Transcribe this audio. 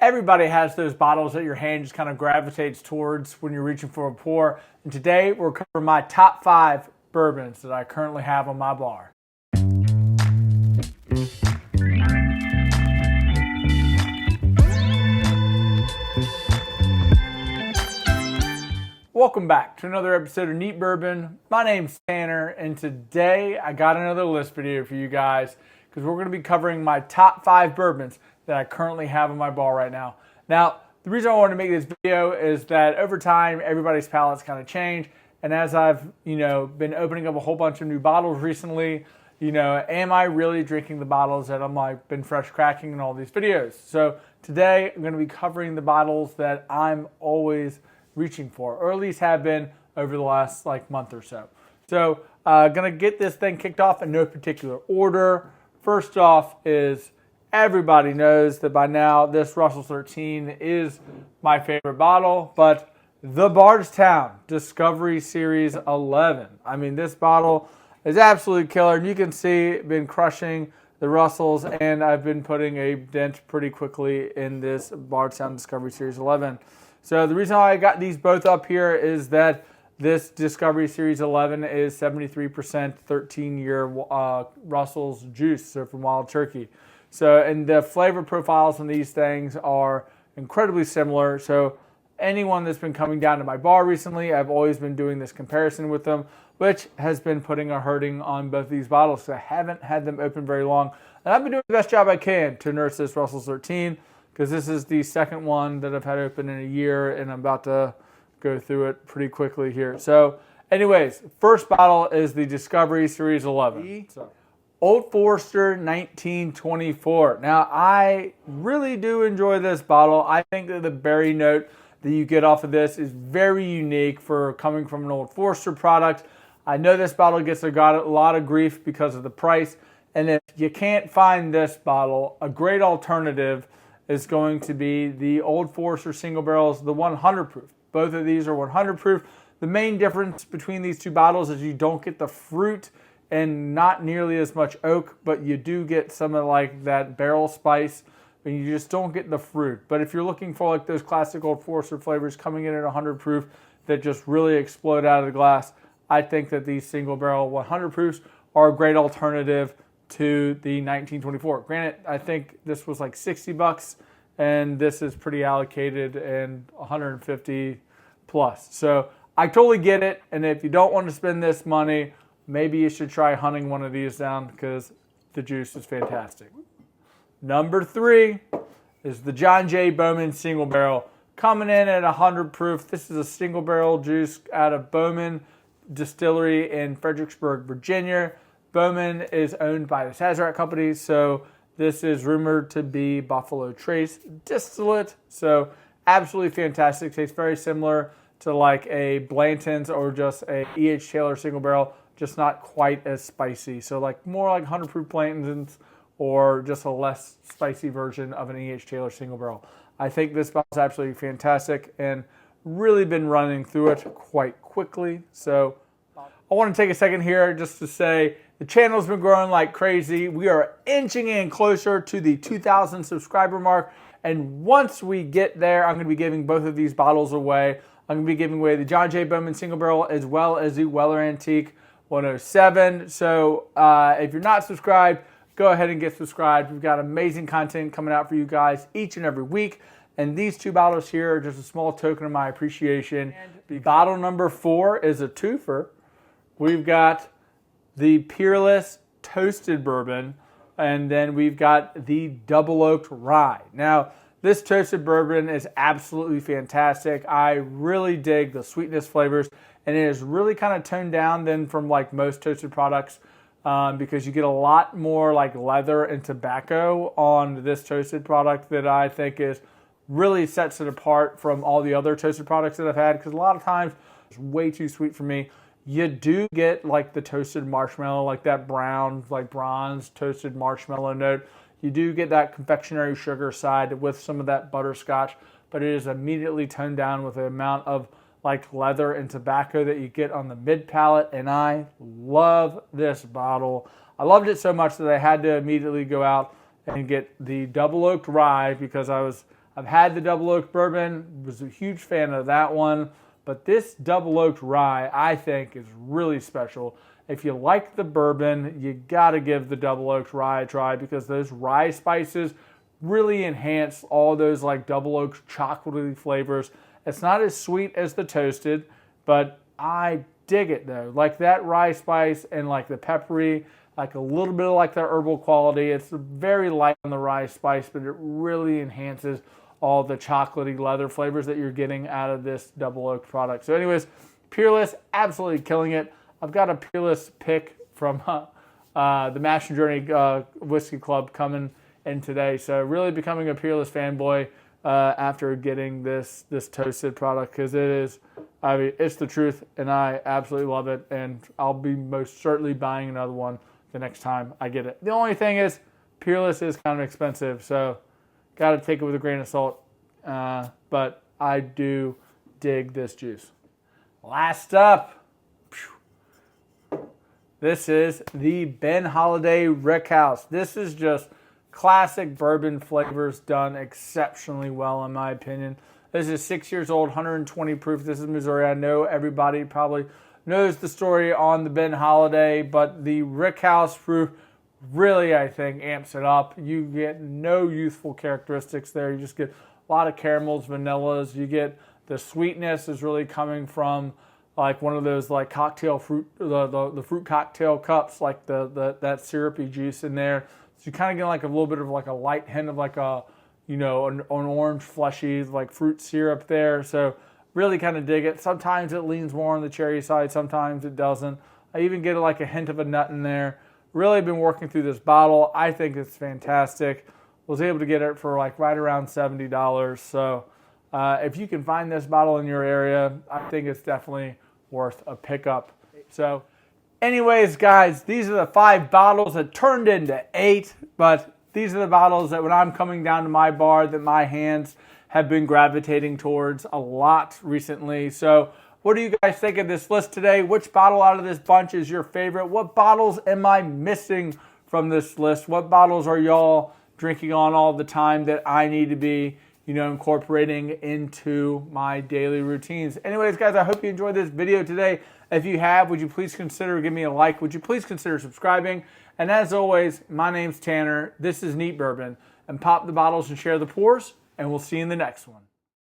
Everybody has those bottles that your hand just kind of gravitates towards when you're reaching for a pour. And today we're covering my top 5 bourbons that I currently have on my bar. Welcome back to another episode of Neat Bourbon. My name's Tanner, and today I got another list video for you guys because we're going to be covering my top 5 bourbons that I currently have in my bar right now. Now, the reason I wanted to make this video is that over time, everybody's palates kind of change, and as I've, been opening up a whole bunch of new bottles recently, am I really drinking the bottles that I'm been fresh cracking in all these videos? So today, I'm going to be covering the bottles that I'm always reaching for, or at least have been over the last month or so. So gonna get this thing kicked off in no particular order. First off is, everybody knows that by now this Russell 13 is my favorite bottle, but the Bardstown Discovery Series 11. I mean, this bottle is absolutely killer, and you can see been crushing the Russells, and I've been putting a dent pretty quickly in this Bardstown Discovery Series 11. So the reason why I got these both up here is that this Discovery Series 11 is 73% 13-year Russell's juice, so from Wild Turkey. So, and the flavor profiles on these things are incredibly similar. So anyone that's been coming down to my bar recently, I've always been doing this comparison with them, which has been putting a hurting on both these bottles. So I haven't had them open very long. And I've been doing the best job I can to nurse this Russell 13. Because this is the second one that I've had open in a year, and I'm about to go through it pretty quickly here. So anyways, first bottle is the Discovery Series 11. Old Forester 1924. Now, I really do enjoy this bottle. I think that the berry note that you get off of this is very unique for coming from an Old Forester product. I know this bottle gets a lot of grief because of the price, and if you can't find this bottle, a great alternative is going to be the Old Forester single barrels, the 100 proof. Both of these are 100 proof. The main difference between these two bottles is you don't get the fruit and not nearly as much oak, but you do get some of that barrel spice, and you just don't get the fruit. But if you're looking for those classic Old Forester flavors coming in at 100 proof that just really explode out of the glass, I think that these single barrel 100 proofs are a great alternative to the 1924. Granted, I think this was $60, and this is pretty allocated and 150 plus. So I totally get it, and if you don't want to spend this money, maybe you should try hunting one of these down because the juice is fantastic. Number 3 is the John J. Bowman single barrel, coming in at 100 proof. This is a single barrel juice out of Bowman Distillery in Fredericksburg, Virginia. Bowman is owned by the Sazerac Company, so this is rumored to be Buffalo Trace distillate. So absolutely fantastic. Tastes very similar to a Blanton's or just a E.H. Taylor single barrel, just not quite as spicy. So more 100 proof Blanton's or just a less spicy version of an E.H. Taylor single barrel. I think this bottle is absolutely fantastic and really been running through it quite quickly. So I want to take a second here just to say the channel's been growing like crazy. We are inching in closer to the 2,000 subscriber mark. And once we get there, I'm going to be giving both of these bottles away. I'm going to be giving away the John J. Bowman single barrel as well as the Weller Antique 107. So if you're not subscribed, go ahead and get subscribed. We've got amazing content coming out for you guys each and every week. And these two bottles here are just a small token of my appreciation. Bottle number 4 is a twofer. We've got the Peerless Toasted Bourbon, and then we've got the Double Oak Rye. Now, this toasted bourbon is absolutely fantastic. I really dig the sweetness flavors, and it is really kind of toned down than from most toasted products because you get a lot more leather and tobacco on this toasted product that I think is really sets it apart from all the other toasted products that I've had, because a lot of times it's way too sweet for me. You do get the toasted marshmallow, that brown, bronze toasted marshmallow note. You do get that confectionery sugar side with some of that butterscotch, but it is immediately toned down with the amount of leather and tobacco that you get on the mid palate. And I love this bottle. I loved it so much that I had to immediately go out and get the Double Oak Rye because I I've had the Double Oak Bourbon, was a huge fan of that one, but this Double Oak Rye I think is really special. If you like the bourbon, you gotta give the Double Oak Rye a try because those rye spices really enhance all those like Double Oak chocolatey flavors. It's not as sweet as the Toasted, but I dig it though. Like that rye spice and like the peppery, like a little bit of like the herbal quality. It's very light on the rye spice, but it really enhances all the chocolatey leather flavors that you're getting out of this Double Oak product. So anyways, Peerless, absolutely killing it. I've got a Peerless pick from the Master Journey Whiskey Club coming in today. So really becoming a Peerless fanboy after getting this Toasted product because it is, I mean, it's the truth and I absolutely love it. And I'll be most certainly buying another one the next time I get it. The only thing is Peerless is kind of expensive, so got to take it with a grain of salt. But I do dig this juice. Last up, this is the Ben Holladay Rickhouse. This is just classic bourbon flavors done exceptionally well, in my opinion. This is 6 years old, 120 proof. This is Missouri. I know everybody probably knows the story on the Ben Holladay, but the Rickhouse proof really, I think, amps it up. You get no youthful characteristics there. You just get a lot of caramels, vanillas. You get the sweetness is really coming from like one of those like cocktail fruit, the fruit cocktail cups, like that syrupy juice in there. So you kind of get like a little bit of like a light hint of like a, you know, an orange fleshy like fruit syrup there. So really kind of dig it. Sometimes it leans more on the cherry side. Sometimes it doesn't. I even get like a hint of a nut in there. Really been working through this bottle. I think it's fantastic. Was able to get it for like right around $70. So if you can find this bottle in your area, I think it's definitely worth a pickup. So anyways, guys, these are the 5 bottles that turned into 8, but these are the bottles that when I'm coming down to my bar that my hands have been gravitating towards a lot recently. So what do you guys think of this list today? Which bottle out of this bunch is your favorite? What bottles am I missing from this list? What bottles are y'all drinking on all the time that I need to be, you know, incorporating into my daily routines? Anyways, guys, I hope you enjoyed this video today. If you have, would you please consider giving me a like? Would you please consider subscribing? And as always, my name's Tanner. This is Neat Bourbon. And pop the bottles and share the pours. And we'll see you in the next one.